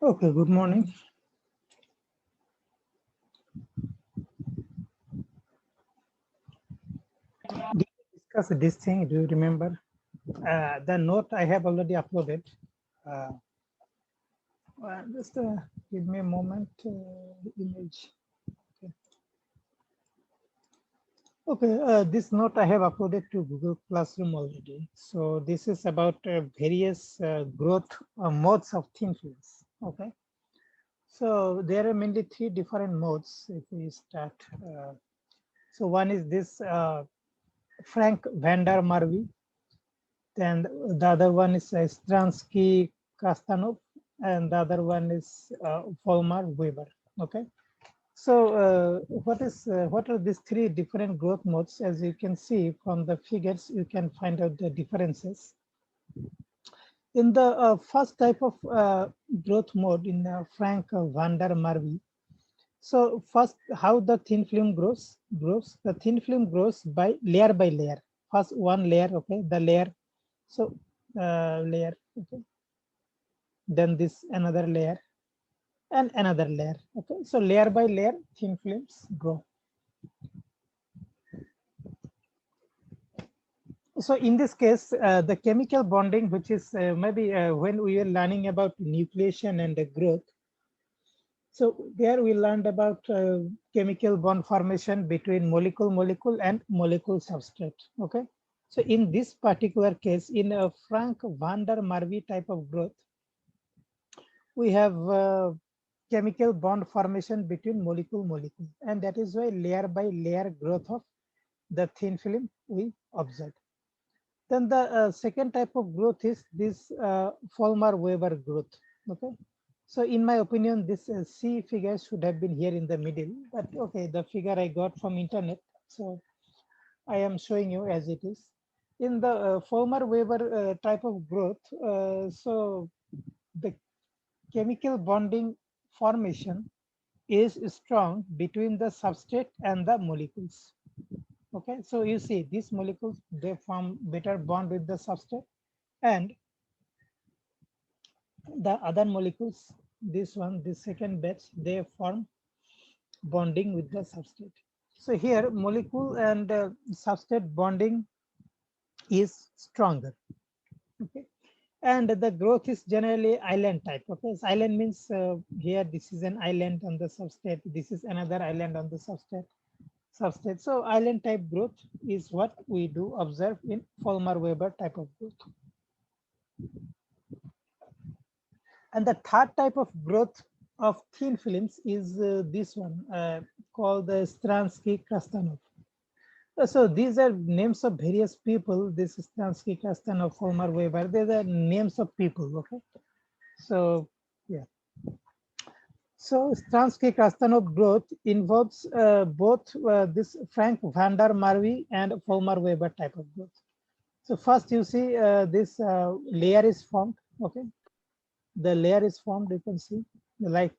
Okay, good morning. Did we discuss this thing? Do you remember? The note I have already uploaded. Uh, just give me a moment. Image. Okay, this note I have uploaded to Google Classroom already. So this is about various growth modes of thin films. Okay, so there are mainly three different modes. If we start, so one is this Frank van der Marwe. Then the other one is Stransky Kastanov, and the other one is Volmar Weber. Okay. So what are these three different growth modes? As you can see from the figures, you can find out the differences. In the first type of growth mode in Frank van der Marwe. So first, how the thin film grows. The thin film grows by layer. First one layer, okay, the layer. So layer, okay. Then this another layer and another layer. Okay, so layer by layer, thin films grow. So in this case, the chemical bonding, which is maybe when we are learning about nucleation and growth. So there we learned about chemical bond formation between molecule and molecule substrate. Okay. So in this particular case, in a Frank van der Marwe type of growth, we have chemical bond formation between molecule, and that is why layer by layer growth of the thin film we observed. Then the second type of growth is this Volmar-Weber growth. Okay, so in my opinion, this C figure should have been here in the middle, but okay, the figure I got from internet, so I am showing you as it is. In the Volmar-Weber type of growth, so the chemical bonding formation is strong between the substrate and the molecules. Okay, so you see these molecules, they form better bond with the substrate, and the other molecules, this second batch, they form bonding with the substrate. So here molecule and substrate bonding is stronger. Okay, and the growth is generally island type. Okay, so island means here this is an island on the substrate, this is another island on the substrate. So island type growth is what we do observe in Volmar-Weber type of growth. And the third type of growth of thin films is this one called the Stransky-Krastanov. So these are names of various people. This is Stransky, Krastanov, Volmar-Weber. These are names of people. Okay. So yeah. So Stransky-Krastanov growth involves both this Frank van der Marwe and Volmar-Weber type of growth. So first you see this layer is formed. Okay, the layer is formed. You can see like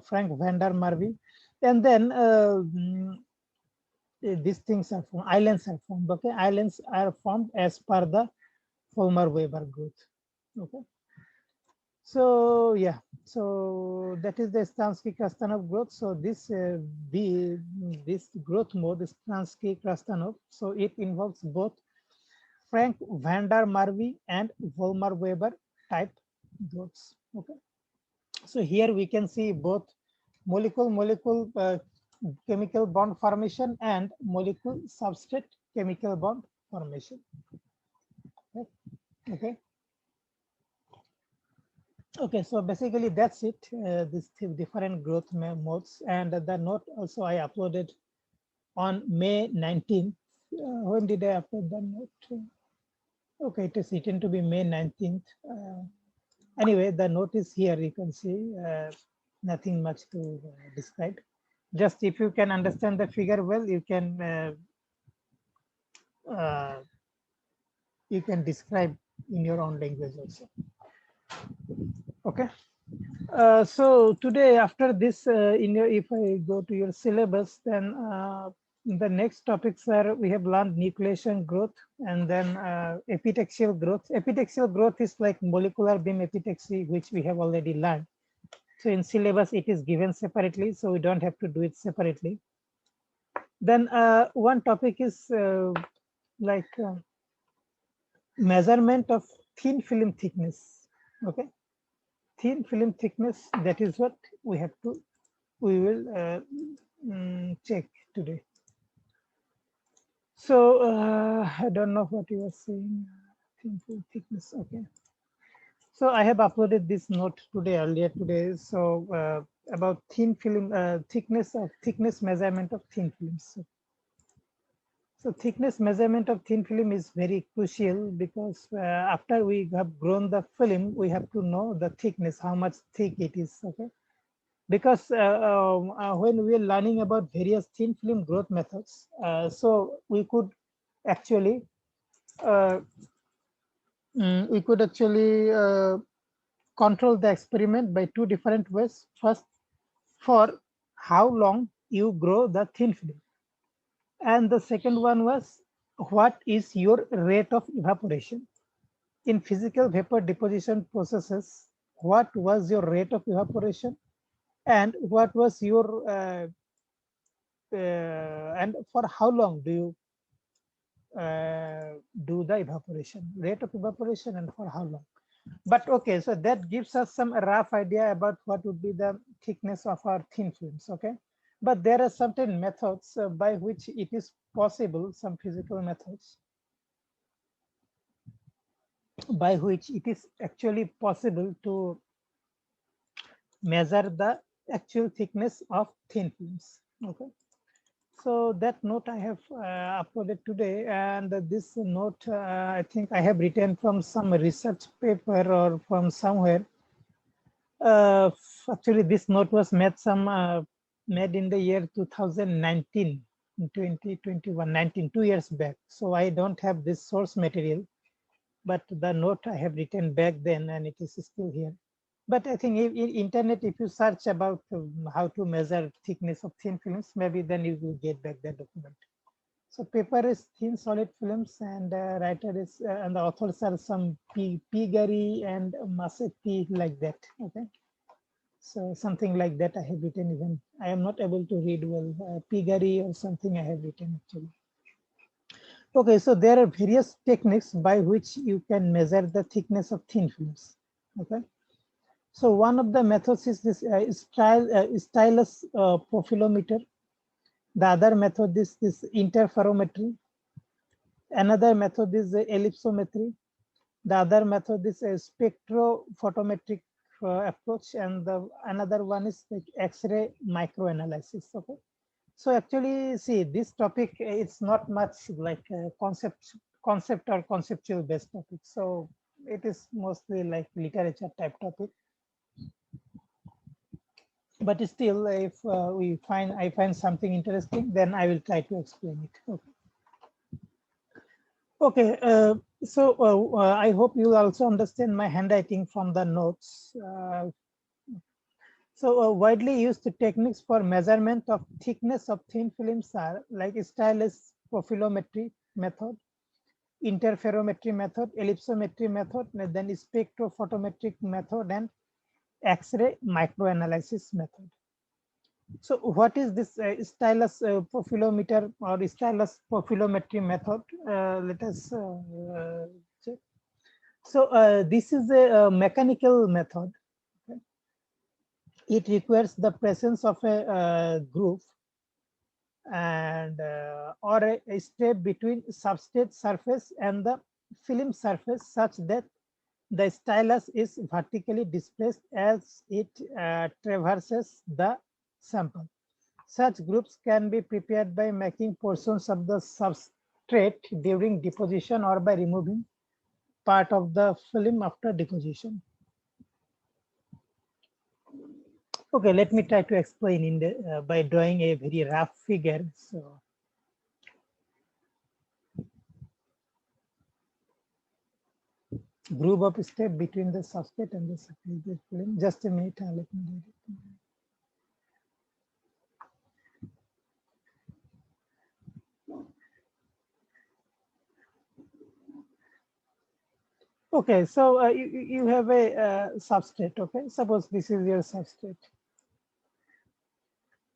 Frank van der Marwe, and then these things are formed. Islands are formed. Okay, islands are formed as per the Volmar-Weber growth. Okay. So yeah, so that is the Stransky-Krastanov growth. So this growth mode is Stransky-Krastanov. So it involves both Frank van der Marwe and Volmar-Weber type growths. Okay. So here we can see both molecule chemical bond formation and molecule substrate chemical bond formation. Okay. Okay. Okay, so basically that's it. These different growth modes, and the note also I uploaded on May 19th. When did I upload the note? Okay, it is written to be May 19th. Anyway, the note is here. You can see nothing much to describe. Just if you can understand the figure well, you can describe in your own language also. Okay. So today, after this, if I go to your syllabus, then the next topics are we have learned nucleation growth, and then epitaxial growth. Epitaxial growth is like molecular beam epitaxy, which we have already learned. So in syllabus, it is given separately, so we don't have to do it separately. Then one topic is like measurement of thin film thickness. Okay, thin film thickness. That is what we will check today. So I don't know what you were saying. Thin film thickness. Okay. So I have uploaded this note today, earlier today. So about thin film thickness measurement of thin films. So thickness measurement of thin film is very crucial because after we have grown the film, we have to know the thickness, how much thick it is. Okay. Because when we are learning about various thin film growth methods, so we could actually uh, control the experiment by two different ways. First, for how long you grow the thin film. And the second one was, what is your rate of evaporation? In physical vapor deposition processes, what was your rate of evaporation? And what was your, and for how long do you do the evaporation, rate of evaporation, and for how long? But okay, so that gives us some rough idea about what would be the thickness of our thin films. Okay, but there are certain methods by which it is possible, some physical methods by which it is actually possible to measure the actual thickness of thin films. Okay, so that note I have uploaded today, and this note I think I have written from some research paper or from somewhere. Uh, Actually, this note was made in the year 2019, 2021, 19, 2 years back. So I don't have this source material, but the note I have written back then, and it is still here. But I think in internet, if you search about how to measure thickness of thin films, maybe then you will get back that document. So paper is thin solid films, and writer is and the authors are some Pigari and Masetti, like that. Okay. So something like that I have written. Even I am not able to read well. Pigari or something I have written actually. Okay, so there are various techniques by which you can measure the thickness of thin films. Okay, so one of the methods is this stylus profilometer. The other method is this interferometry. Another method is ellipsometry. The other method is a spectrophotometric approach, and the another one is like X-ray microanalysis. Okay, so actually, see, this topic it's not much like a concept or conceptual based topic. So it is mostly like literature type topic. But still, if I find something interesting, then I will try to explain it. Okay. Okay, so I hope you also understand my handwriting from the notes. So widely used techniques for measurement of thickness of thin films are like stylus profilometry method, interferometry method, ellipsometry method, and then spectrophotometric method, and X-ray microanalysis method. So what is this stylus profilometer or stylus profilometry method? Let us check. So this is a mechanical method. Okay. It requires the presence of a groove and or a step between substrate surface and the film surface, such that the stylus is vertically displaced as it traverses the sample. Such groups can be prepared by making portions of the substrate during deposition or by removing part of the film after deposition. Okay, let me try to explain in the by drawing a very rough figure. So group of step between the substrate and the surface film. Just a minute, let me do it. Okay, so you have a substrate. Okay, suppose this is your substrate.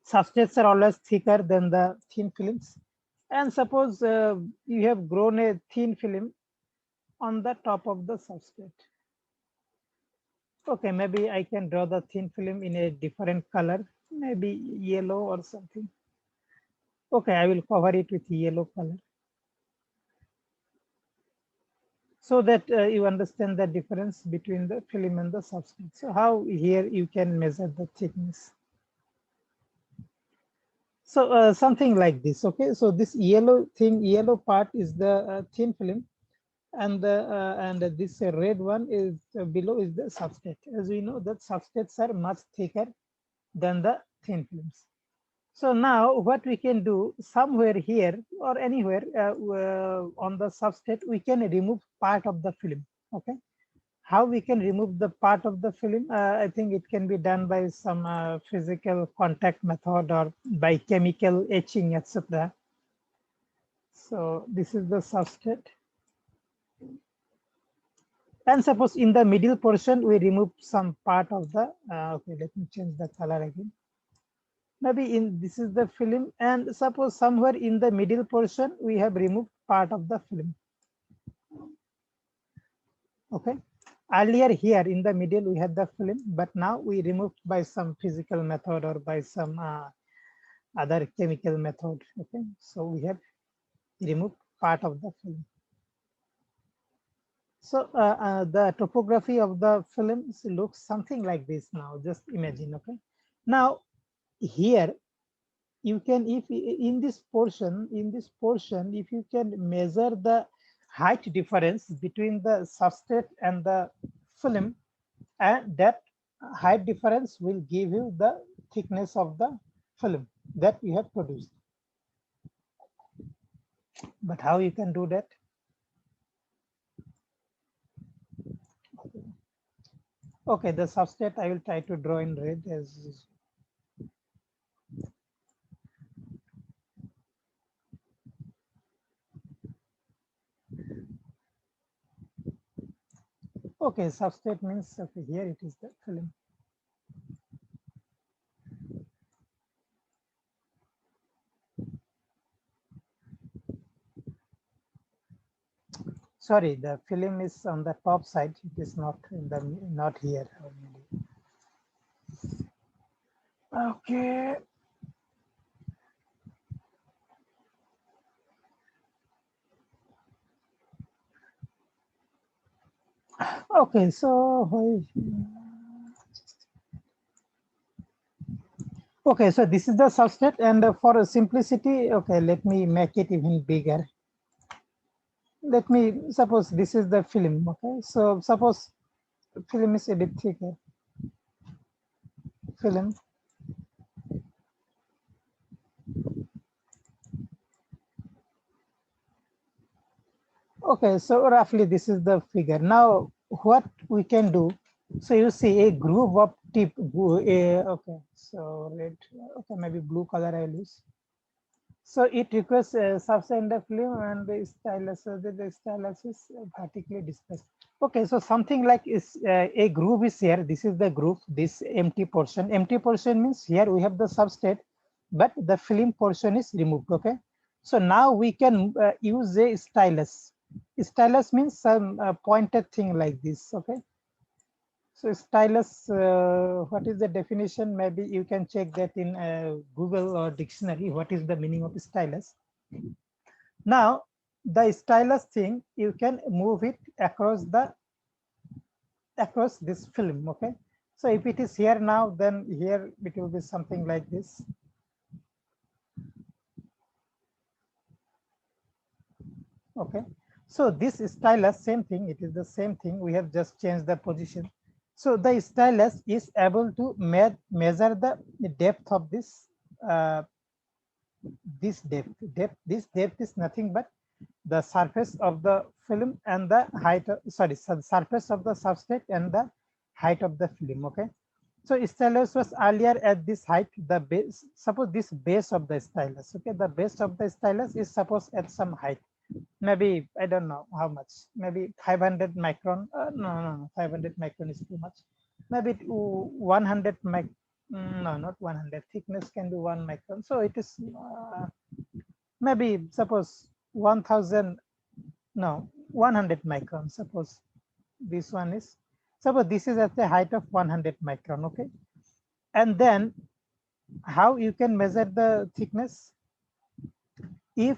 Substrates are always thicker than the thin films. And suppose you have grown a thin film on the top of the substrate. Okay, maybe I can draw the thin film in a different color, maybe yellow or something. Okay, I will cover it with yellow color so that you understand the difference between the film and the substrate. So how here you can measure the thickness. So something like this, okay? So this yellow thing, yellow part is the thin film, and this red one is below is the substrate. As we know that substrates are much thicker than the thin films. So now what we can do somewhere here or anywhere on the substrate, we can remove part of the film, okay? How we can remove the part of the film? I think it can be done by some physical contact method or by chemical etching, etc. So this is the substrate. And suppose in the middle portion, we remove some part of the, okay, let me change the color again. Maybe in this is the film, and suppose somewhere in the middle portion, we have removed part of the film. Okay. Earlier here in the middle, we had the film, but now we removed by some physical method or by some other chemical method. Okay. So we have removed part of the film. So the topography of the films looks something like this now. Just imagine, okay. Now here you can, if in this portion, if you can measure the height difference between the substrate and the film, and that height difference will give you the thickness of the film that you have produced. But how you can do that? Okay, the substrate I will try to draw in red as. Okay, substrate means, okay, here it is the film. Sorry, the film is on the top side. It is not in the, not here. Okay. Okay, so okay, so this is the substrate, and for simplicity, okay, let me make it even bigger. Let me suppose this is the film. Okay, so suppose film is a bit thicker. Film. Okay, so roughly this is the figure. Now, what we can do? So you see a groove of tip. Okay, so red. Okay, maybe blue color I use. So it requires a substandard film and the stylus. So the stylus is vertically displaced. Okay, so something like is a groove is here. This is the groove. This empty portion. Empty portion means here we have the substrate, but the film portion is removed. Okay, so now we can use a stylus. Stylus means some pointed thing like this. Okay. So stylus, what is the definition? Maybe you can check that in Google or dictionary. What is the meaning of stylus? Now, the stylus thing, you can move it across this film. Okay. So if it is here now, then here it will be something like this. Okay. So this stylus, same thing. It is the same thing. We have just changed the position. So the stylus is able to measure the depth of this depth. This depth is nothing but the surface of the film and the height of, sorry, surface of the substrate and the height of the film. Okay. So stylus was earlier at this height, the base, suppose this base of the stylus. Okay, the base of the stylus is suppose at some height. maybe I don't know how much, maybe 500 micron. No, 500 micron is too much. Maybe 100 no, not 100. Thickness can be 1 micron. So it is maybe suppose 1000, no, 100 micron. Suppose this one is, suppose this is at the height of 100 micron. Okay, and then how you can measure the thickness? If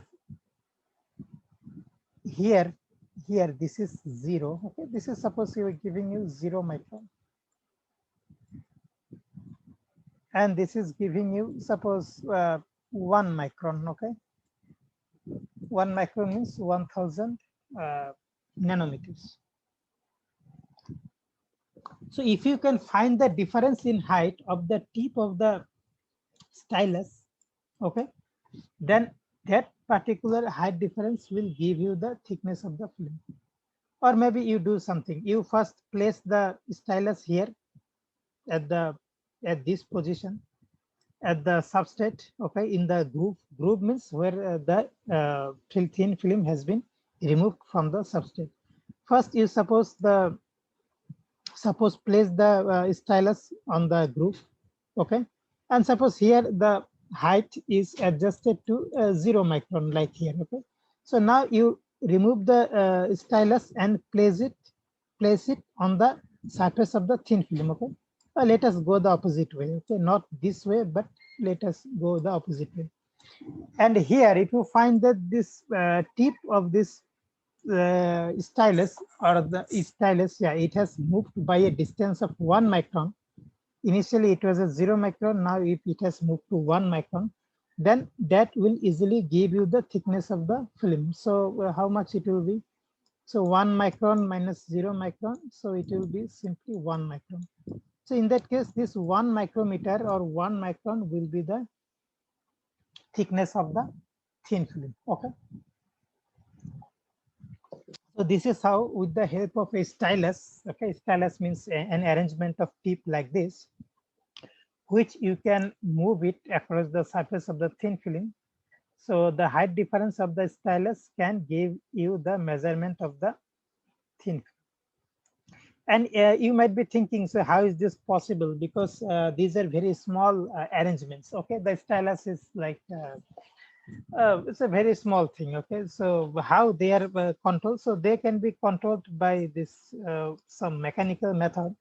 here this is 0, okay, this is suppose you are giving you 0 micron, and this is giving you suppose 1 micron. Okay, 1 micron means 1000 nanometers. So if you can find the difference in height of the tip of the stylus, okay, then that particular height difference will give you the thickness of the film. Or maybe you do something, you first place the stylus here at this position at the substrate, okay, in the groove means where the thin film has been removed from the substrate. First you suppose place the stylus on the groove, okay, and suppose here the height is adjusted to 0 micron like here. Okay, so now you remove the stylus and place it on the surface of the thin film. Okay, let us go the opposite way. Okay, not this way, but let us go the opposite way. And here if you find that this tip of this stylus or the stylus, yeah, it has moved by a distance of 1 micron. Initially it was a 0 micron, now if it has moved to 1 micron, then that will easily give you the thickness of the film. So how much it will be? So 1 micron minus 0 micron, so it will be simply 1 micron. So in that case, this 1 micrometer or 1 micron will be the thickness of the thin film. Okay. So this is how, with the help of a stylus, okay, stylus means an arrangement of tip like this, which you can move it across the surface of the thin film. So the height difference of the stylus can give you the measurement of the thin film. And you might be thinking, so how is this possible? Because these are very small arrangements. Okay, the stylus is like it's a very small thing. Okay, so how they are controlled? So they can be controlled by this some mechanical method,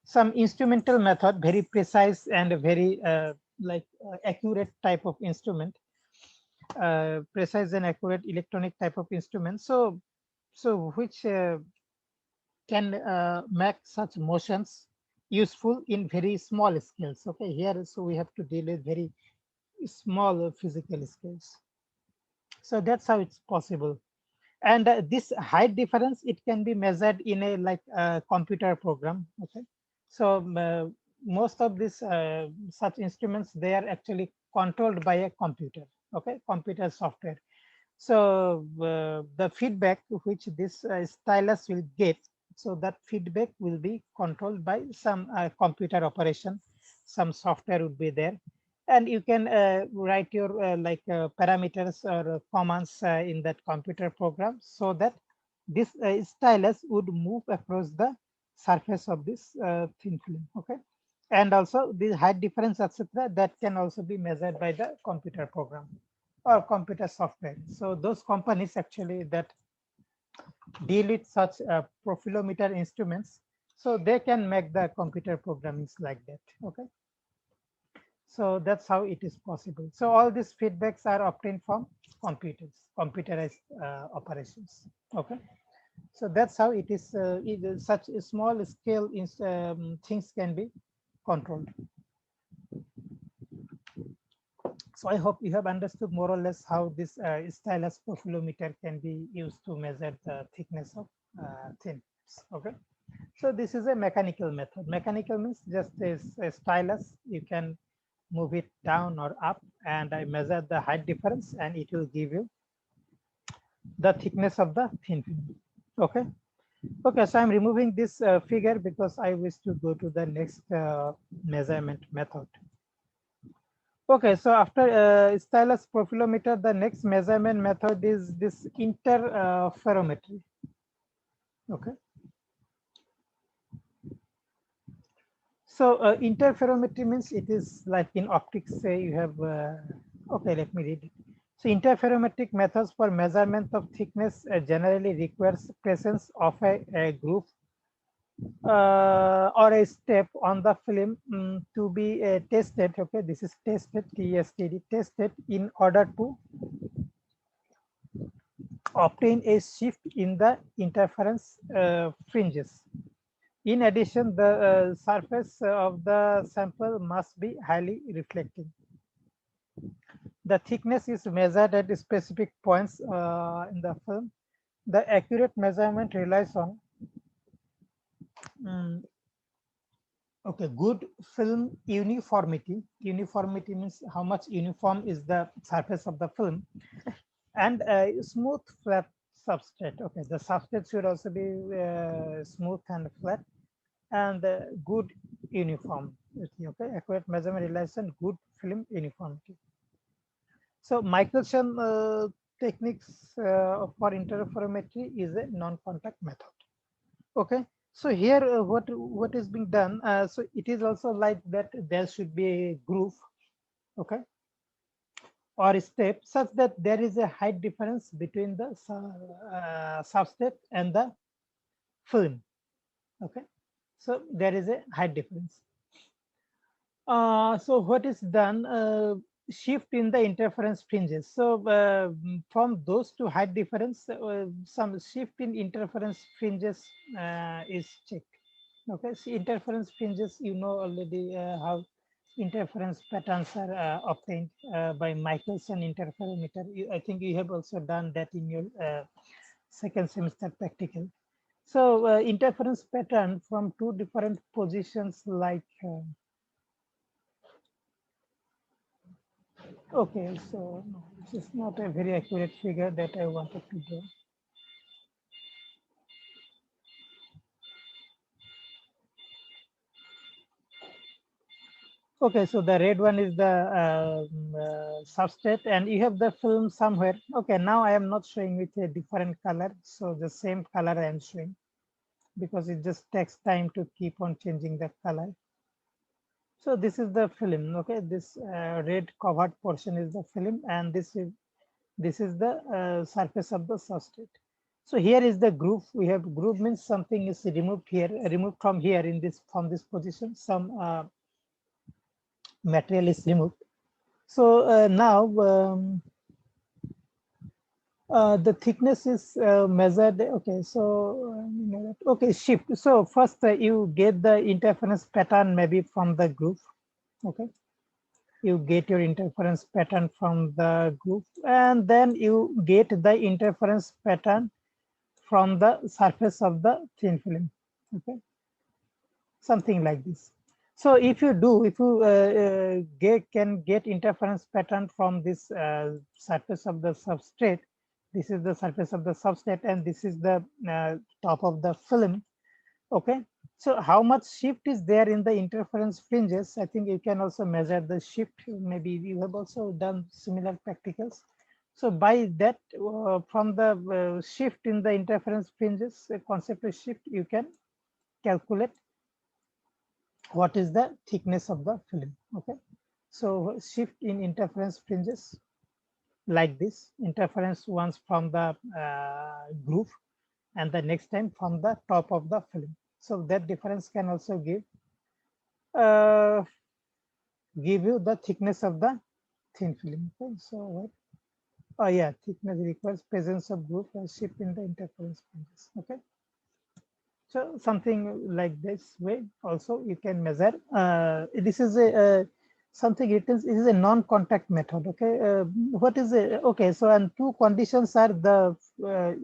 some instrumental method, very precise and very accurate type of instrument, precise and accurate electronic type of instrument. So which can make such motions useful in very small scales. Okay, here so we have to deal with very small physical scales. So that's how it's possible. And this height difference, it can be measured in a computer program. Okay, so most of these such instruments, they are actually controlled by a computer. Okay, computer software. So the feedback which this stylus will get, so that feedback will be controlled by some computer operation, some software would be there, and you can write your parameters or commands in that computer program, so that this stylus would move across the surface of this thin film. Okay, and also the height difference, etc., that can also be measured by the computer program or computer software. So those companies actually that deal with such profilometer instruments, so they can make the computer programmings like that. Okay, so that's how it is possible. So all these feedbacks are obtained from computerized operations. Okay, so that's how it is. Such a small scale things can be controlled. So I hope you have understood more or less how this stylus profilometer can be used to measure the thickness of thin. Okay, so this is a mechanical method. Mechanical means just a stylus, you can move it down or up, and I measure the height difference, and it will give you the thickness of the thin film. Okay. Okay, so I'm removing this figure because I wish to go to the next measurement method. Okay, so after stylus profilometer, the next measurement method is this interferometry. Okay. So interferometry means it is like in optics, say you have, okay, let me read it. So interferometric methods for measurement of thickness generally requires presence of a groove or a step on the film to be tested. Okay, this is tested, TSTD, tested in order to obtain a shift in the interference fringes. In addition, the surface of the sample must be highly reflecting. The thickness is measured at specific points in the film. The accurate measurement relies on um, okay, good film uniformity. Uniformity means how much uniform is the surface of the film, and smooth flat substrate. Okay, the substrate should also be smooth and flat, and good uniform. Okay, accurate measurement relies on good film uniformity. So Michelson techniques for interferometry is a non-contact method. Okay, so here what is being done? So it is also like that there should be a groove, okay, or a step such that there is a height difference between the substrate and the film. Okay, so there is a height difference. So what is done? Shift in the interference fringes. So from those to height difference, some shift in interference fringes is checked. Okay, so interference fringes, you know already how interference patterns are obtained by Michelson interferometer. I think you have also done that in your second semester practical. So interference pattern from two different positions like okay, so no, this is not a very accurate figure that I wanted to do. Okay, so the red one is the substrate, and you have the film somewhere. Okay, now I am not showing with a different color, so the same color I am showing because it just takes time to keep on changing the color. So this is the film. Okay, this red covered portion is the film, and this is the surface of the substrate. So here is the groove. We have groove means something is removed here, removed from here in this from this position. Some material is removed. So now the thickness is measured. Okay, so okay, shift. So first you get the interference pattern maybe from the groove. Okay, you get your interference pattern from the groove, and then you get the interference pattern from the surface of the thin film. Okay, something like this. So if you do, if you can get interference pattern from this surface of the substrate, this is the surface of the substrate, and this is the top of the film. Okay, so how much shift is there in the interference fringes? I think you can also measure the shift. Maybe you have also done similar practicals. So by that, from the shift in the interference fringes, concept of shift, you can calculate what is the thickness of the film. Okay, so shift in interference fringes like this, interference once from the groove and the next time from the top of the film. So that difference can also uh, give you the thickness of the thin film. Okay, so what? Oh yeah, thickness requires presence of groove and shift in the interference fringes. Okay, so something like this way also you can measure. This is a something it is a non-contact method. Okay, what is it? Okay, so and two conditions are the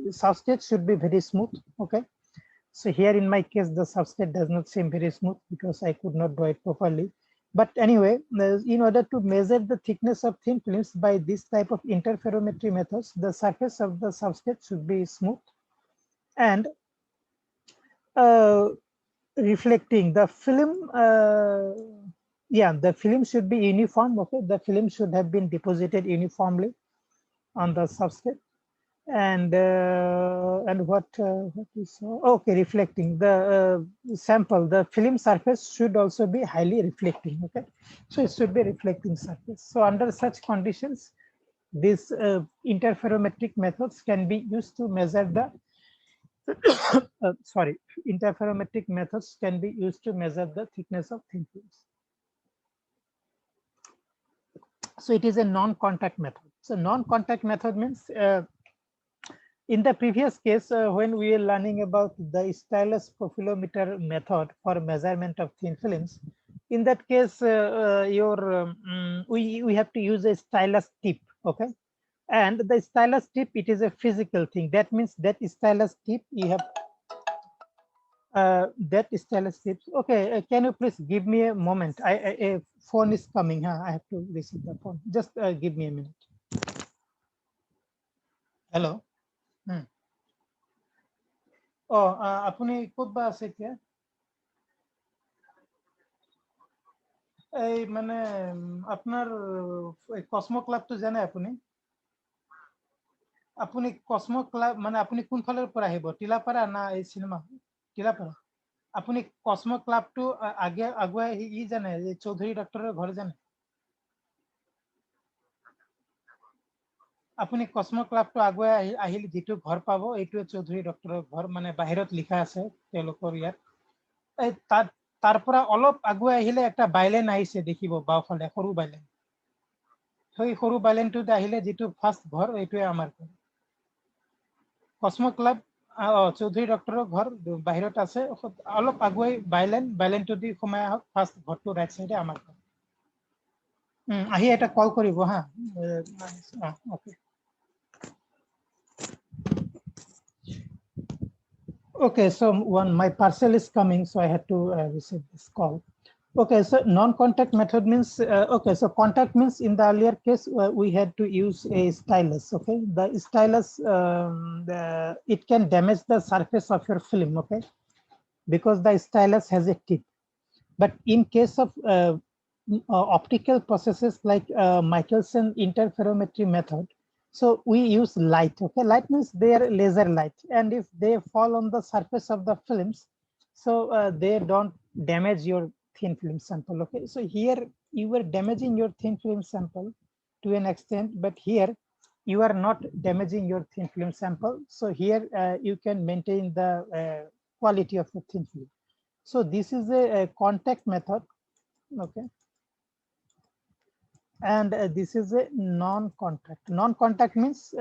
substrate should be very smooth. Okay, so here in my case the substrate does not seem very smooth because I could not draw it properly. But anyway, in order to measure the thickness of thin films by this type of interferometry methods, the surface of the substrate should be smooth and uh, reflecting the film. yeah, the film should be uniform. Okay, the film should have been deposited uniformly on the substrate. And what we saw, okay, reflecting the sample, the film surface should also be highly reflecting. Okay, so it should be reflecting surface. So under such conditions, these interferometric methods can be used to measure the interferometric methods can be used to measure the thickness of thin films. So it is a non-contact method. So non-contact method means in the previous case, when we were learning about the stylus profilometer method for measurement of thin films, in that case, we have to use a stylus tip, okay? And the stylus tip, it is a physical thing. That means that stylus tip, you have that stylus tip. Okay, can you please give me a moment? A phone is coming. Huh? I have to receive the phone. Just give me a minute. Hello. আপনি ক'ত বা আছে এতিয়া? এই মানে আপনার Cosmo ক্লাবটো জানে আপুনি? আপুনি কসমো ক্লাব মানে আপুনি কোন ফালৰ পৰা আহিব? টিলাপাৰা না এই চিনেমা? টিলাপাৰা। আপুনি কসমো ক্লাবটো আগুৱাই ই জানে যে চৌধুৰী ডক্টৰৰ ঘৰ জানে? আপুনি কসমো ক্লাবটো আগুৱাই আহিলে যিটো ঘৰ পাব এইটোৱে চৌধুৰী ডক্টৰৰ ঘৰ, মানে বাহিৰত লিখা আছে তেওঁলোকৰ ইয়াত। এই তাৰ পৰা অলপ আগুৱাই আহিলে একটা বাইলেন আহিছে দেখিব বাওঁফালে, সৰু বাইলেন। সেই সৰু বাইলেনটোত আহিলে যিটো ফাৰ্ষ্ট ঘৰ এইটোৱে আমাৰ ঘৰ। কসমো ক্লাব চৌধুৰী ডক্টৰৰ ঘৰ বাহিৰত আছে, অলপ আগুৱাই বাইলেনটো দি সোমাই আহক, ফাৰ্ষ্ট ঘৰটো ৰাইট চাইডে আমাৰ ঘৰ। আহি এটা কল কৰিব হা। ওকে। Okay, so my parcel is coming, so I had to receive this call. Okay, so non-contact method means, okay, so contact means in the earlier case, we had to use a stylus, okay? The stylus, it can damage the surface of your film, okay? Because the stylus has a tip. But in case of optical processes like Michelson interferometry method, so we use light, okay? Light means they are laser light. And if they fall on the surface of the films, so they don't damage your thin film sample, okay? So here you are damaging your thin film sample to an extent, but here you are not damaging your thin film sample. So here you can maintain the quality of the thin film. So this is a contact method, okay? And this is a non-contact. Non-contact means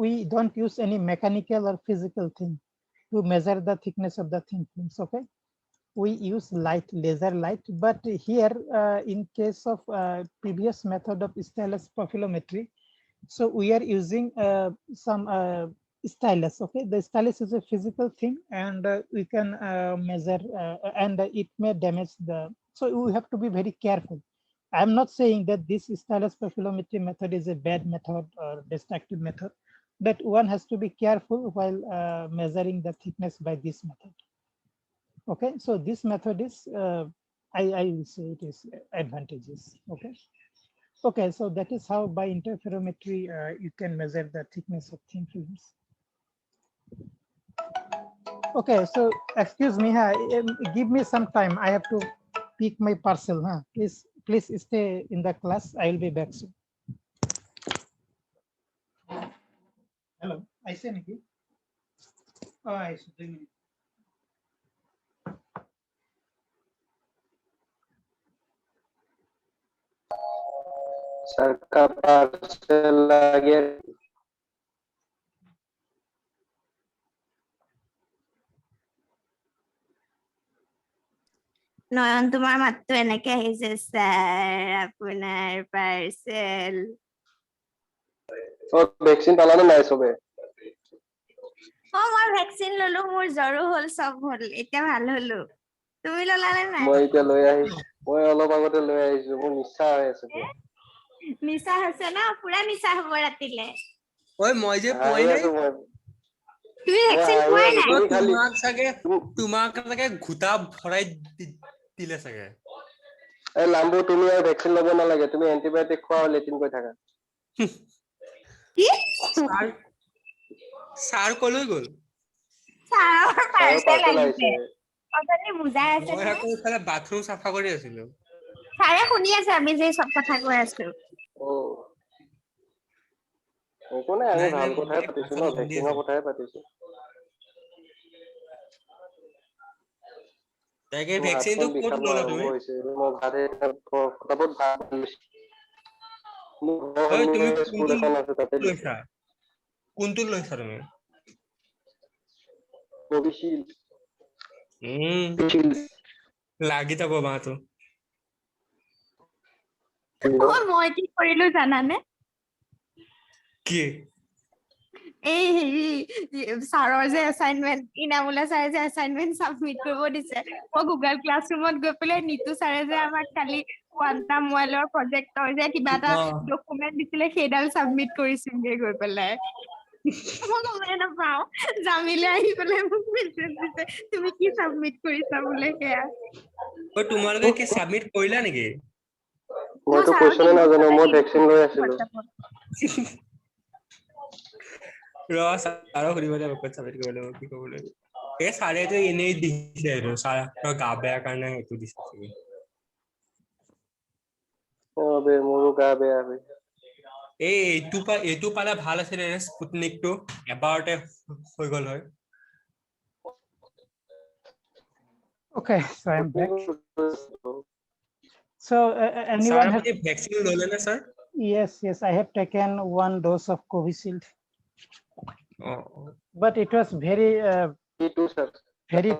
we don't use any mechanical or physical thing to measure the thickness of the thin films, okay? We use light, laser light, but here in case of previous method of stylus profilometry, so we are using some stylus, okay? The stylus is a physical thing, and we can measure and it may damage the, so we have to be very careful. I'm not saying that this stylus profilometry method is a bad method or destructive method, but one has to be careful while measuring the thickness by this method. Okay, so this method is I will say it is advantageous. Okay. Okay, so that is how by interferometry you can measure the thickness of thin films. Okay, so excuse me, give me some time. I have to pick my parcel. Please stay in the class. I will be back soon. Hello, I say Nikki. Oh, I see. 3 minutes. Sir का parcel आ गया। নয়ন তোমাৰ মাতটো এনেকে আহিছে sir আপোনাৰ পাৰ্সেল और vaccine পালানে নাই সবে? মই ভ্যাকসিন ললো, মোৰ জ্বৰো হল, সব হল, এতিয়া ভাল হলো। তুমি ললানে নাই? মই এতিয়া লৈ আহিছো, মই অলপ আগতে লৈ আহিছো, মোৰ নিচা হৈ আছে। নিচা হৈছে না? পুৰা নিচা হ'ব ৰাতিলে। ওই মই যে পোৱাই নাই, তুমি ভ্যাকসিন পোৱাই নাই? তোমাক চাগে ঘুটা ভৰাই দিলে চাগে এই লাম্বু তুমি আৰু ভেকচিন ল'ব নালাগে, তুমি এন্টিবায়টিক খোৱা আৰু লেট্ৰিন কৰি থাকা। কি ছাৰ ছাৰ কলৈ গ'ল ছাৰৰ ছাৰৰ পাৰ্চেল পাৰ্চেল আহিছে আহিছে। অথনি বুজাই আছে মই নহয় আকৌ ইফালে বাথৰুম চাফা কৰি আছিলো ছাৰে শুনি আছে আমি যে চব কথা কৈ আছো একো নাই, আমি নাই, ভাল মই কথাই এই পাতিছো ভাষণ ন, শুনি ভেকচিনৰ আছো। কথাই পাতিছো। তাকে মোৰ ভেকচিনটো হাতখন ক'ত বিষাব ল'লা আৰম্ভ তুমি হৈছে, মই ফটাফট ভাত লৈছো। মোৰ ঘৰৰ ঐ তুমি সন্মুখতে স্কুল কোনটো এখন আছে, তাতে দিছো। লৈছা কোনটো লৈছা তুমি কোভিচিল্ড। লাগি যাব বাঁহটো মই কি কৰিলো জানানে কি এই হেৰি ছাৰৰ যে এছাইনমেণ্ট ইনামুলা ছাৰে যে এছাইনমেণ্ট ছাবমিট কৰিব দিছে মই গুগল ক্লাছৰুমত গৈ পেলাই নিতু ছাৰে যে আমাক কালি কোৱান্টাম ৱালৰ প্ৰজেক্টৰ যে কিবা এটা ডকুমেণ্ট দিছিলে সেইডাল ছাবমিট কৰিছিলগে গৈ পেলাই মই গমেই নাপাওঁ জামিলে আহি পেলাই মোক মেছেজ দিছে তুমি কি ছাবমিট কৰিছা বোলে সেয়া ঐ তোমালোকে কি ছাবমিট কৰিলা নেকি মইতো ছাৰক কুৱেশ্যনে নাজানো, মই ইনবক্সতে ভেকচিন লৈ আছিলো। ছাৰক সুধিব লাগিব ক'ত ছাবমিট কৰিব লাগিব কি ক'ব লাগিব এই ছাৰেটো এনেই দিছে এইটো ছাৰৰ গা বেয়া কাৰণে এইটো দিছে চাগে বে মোৰো গা বেয়া বে। এইটো পালে ভাল আছিলে স্পুটনিকটো এবাৰতে হৈ গ'ল হয় Okay, so I'm back. So sir anyone has? আপুনি ভেকচিন ল'লে নে sir Yes, I have taken 1 dose of Covishield, O but it was very Me too, sir. very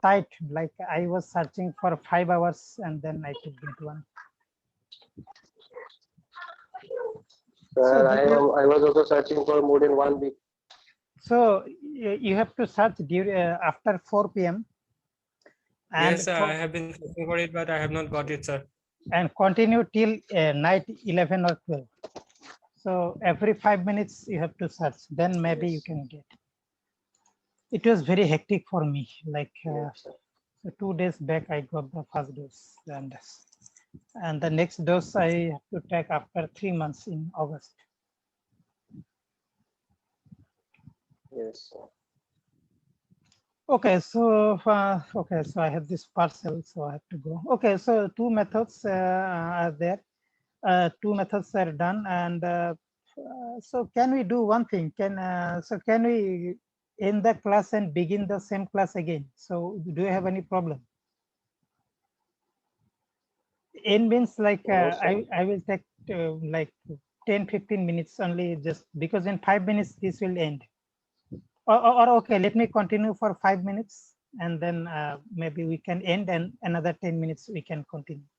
tight. Like I was searching for 5 hours and then I took that one. Sir, So I was also searching for more than 1 week. So you have to search during after 4 p.m. and yes sir I have been searching for it but I have not got it sir and continue till night 11 or 12. So every 5 minutes you have to search, then maybe you can get. It was very hectic for me. Like so 2 days back I got the first dose, and the next dose I have to take after 3 months in August. Yes, sir. Okay, so I have this parcel, so I have to go. Okay, so 2 methods are there. 2 methods are done, and so can we do one thing? Can we end the class and begin the same class again? So do you have any problem? End means like No, sir. I will take like 10-15 minutes only, just because in 5 minutes this will end. Or okay, let me continue for 5 minutes and then maybe we can end, and another 10 minutes we can continue.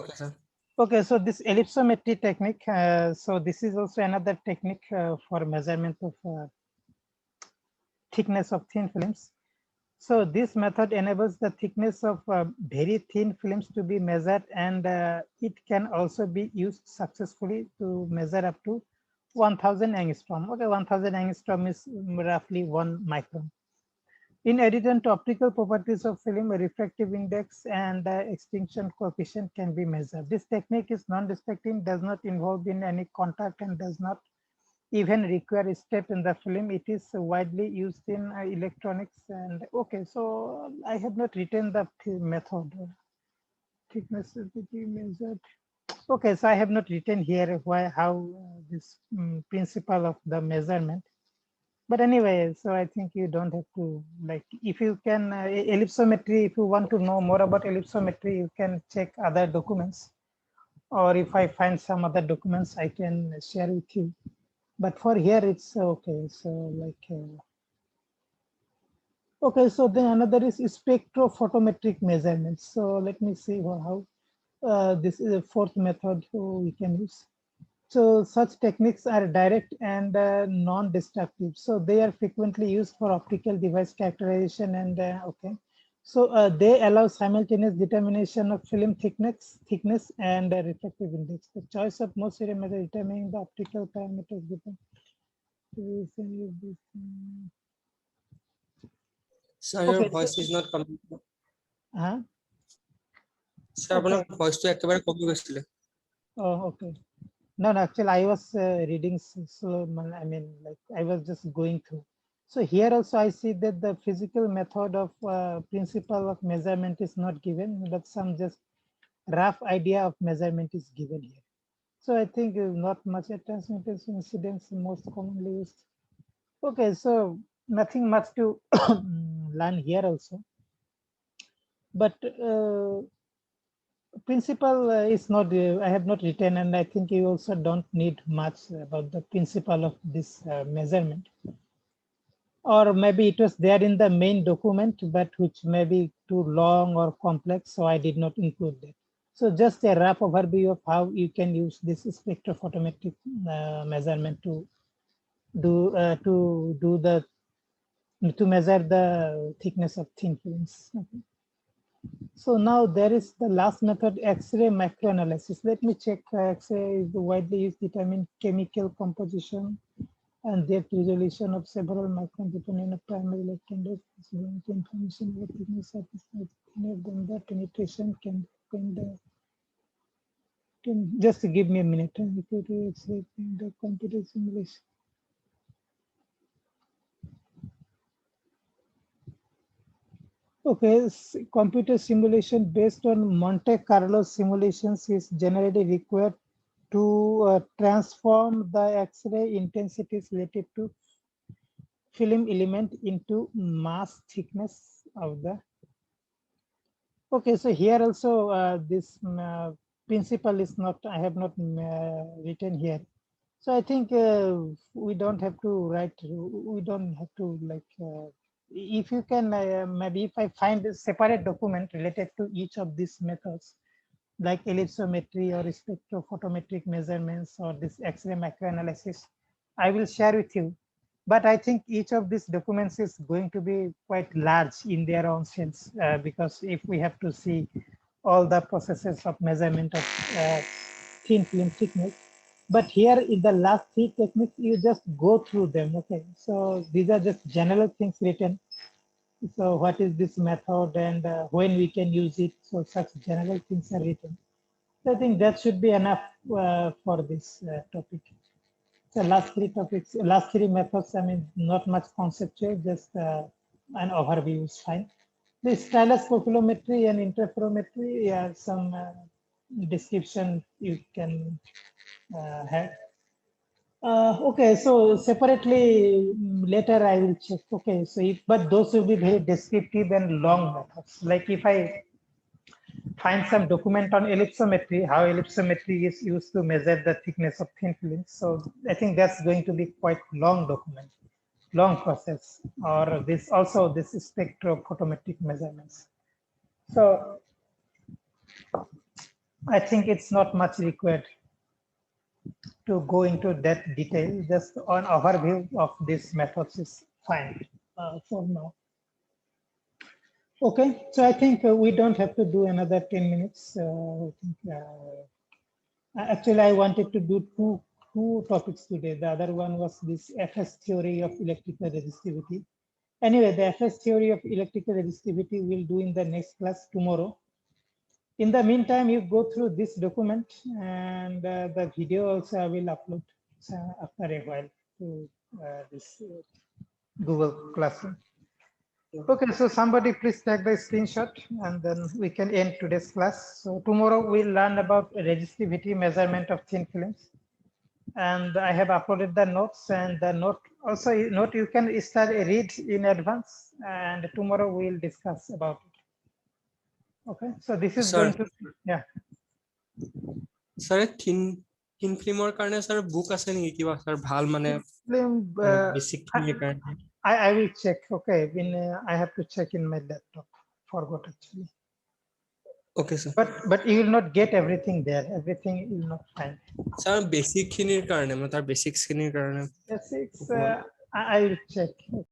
okay sir Okay, so this ellipsometry technique, so this is also another technique for measurement of thickness of thin films. So this method enables the thickness of very thin films to be measured, and it can also be used successfully to measure up to 1000 angstrom. Okay, 1000 angstrom is roughly 1 micron. In addition to optical properties of film, refractive index and extinction coefficient can be measured. This technique is non-destructive, does not involve in any contact, and does not even require a step in the film. It is widely used in electronics. And okay, so I have not written the method. Thickness is to be measured. Okay, so I have not written here how this principle of the measurement. But anyway, so I think you don't have to, like, if you can ellipsometry, if you want to know more about ellipsometry, you can check other documents, or if I find some other documents I can share with you. But for here it's okay. So like okay, so then another is spectrophotometric measurements. So let me see how this is a 4th method we can use. So such techniques are direct and non-destructive. So they are frequently used for optical device characterization, and okay. So they allow simultaneous determination of film thickness and refractive index. The choice of most serious method determining the optical parameters depends. sir your Okay, voice is not coming huh? Sir আপোনাৰ ভয়েসটো একেবাৰে কমি গৈছিলে Oh, okay. No, actually, I was reading slow. I mean, like I was just going through. So here also I see that the physical method of principle of measurement is not given, but some just rough idea of measurement is given here. So I think not much transmitters incidence most commonly used. Okay, so nothing much to learn here also. But principle is not, I have not written, and I think you also don't need much about the principle of this measurement. Or maybe it was there in the main document, but which may be too long or complex, so I did not include that. So just a rough overview of how you can use this spectrophotometric measurement to measure the thickness of thin films. Okay. So now there is the last method, X-ray microanalysis. Let me check. X-ray is widely used to determine chemical composition and depth resolution of several microns depending on primary electron information about thickness of the penetration can just give me a minute. X-ray the computer simulation. Okay, computer simulation based on Monte Carlo simulations is generally required to transform the X-ray intensities related to film element into mass thickness of the. Okay, so here also this principle is not, I have not written here. So I think we don't have to write, we don't have to like, if you can, maybe if I find a separate document related to each of these methods, like ellipsometry or spectrophotometric measurements or this X-ray microanalysis, I will share with you. But I think each of these documents is going to be quite large in their own sense, because if we have to see all the processes of measurement of thin film thickness, but here in the last 3 techniques, you just go through them. Okay, so these are just general things written. So what is this method and when we can use it? So such general things are written. So I think that should be enough for this topic. So last 3 topics, last 3 methods, I mean, not much conceptual, just an overview is fine. The stylus profilometry and interferometry, yeah, some description you can have. Okay, so separately later I will check. Okay, so if, but those will be very descriptive and long methods. Like if I find some document on ellipsometry, how ellipsometry is used to measure the thickness of thin films. So I think that's going to be quite long document, long process, or this also this spectrophotometric measurements. So I think it's not much required to go into that detail. Just an overview of these methods is fine for now. Okay, so I think we don't have to do another 10 minutes. I think, actually, I wanted to do two topics today. The other one was this FS theory of electrical resistivity. Anyway, the FS theory of electrical resistivity we'll do in the next class tomorrow. In the meantime, you go through this document, and the video also I will upload after a while to this Google Classroom. Okay, so somebody please take the screenshot and then we can end today's class. So tomorrow we'll learn about resistivity measurement of thin films. And I have uploaded the notes, and the note also you can start a read in advance, and tomorrow we'll discuss about it. Okay, so this is Sir. going to, yeah. Sir, thin filmor karne sir book ase niki kiba sir bhal mane Film, basic thing karne I will check. Okay, I have to check in my laptop. Forgot actually. Okay, sir. But you will not get everything there. Everything you will not find. Sir, basic khinir karne matar basics khinir karne Basics, I will check.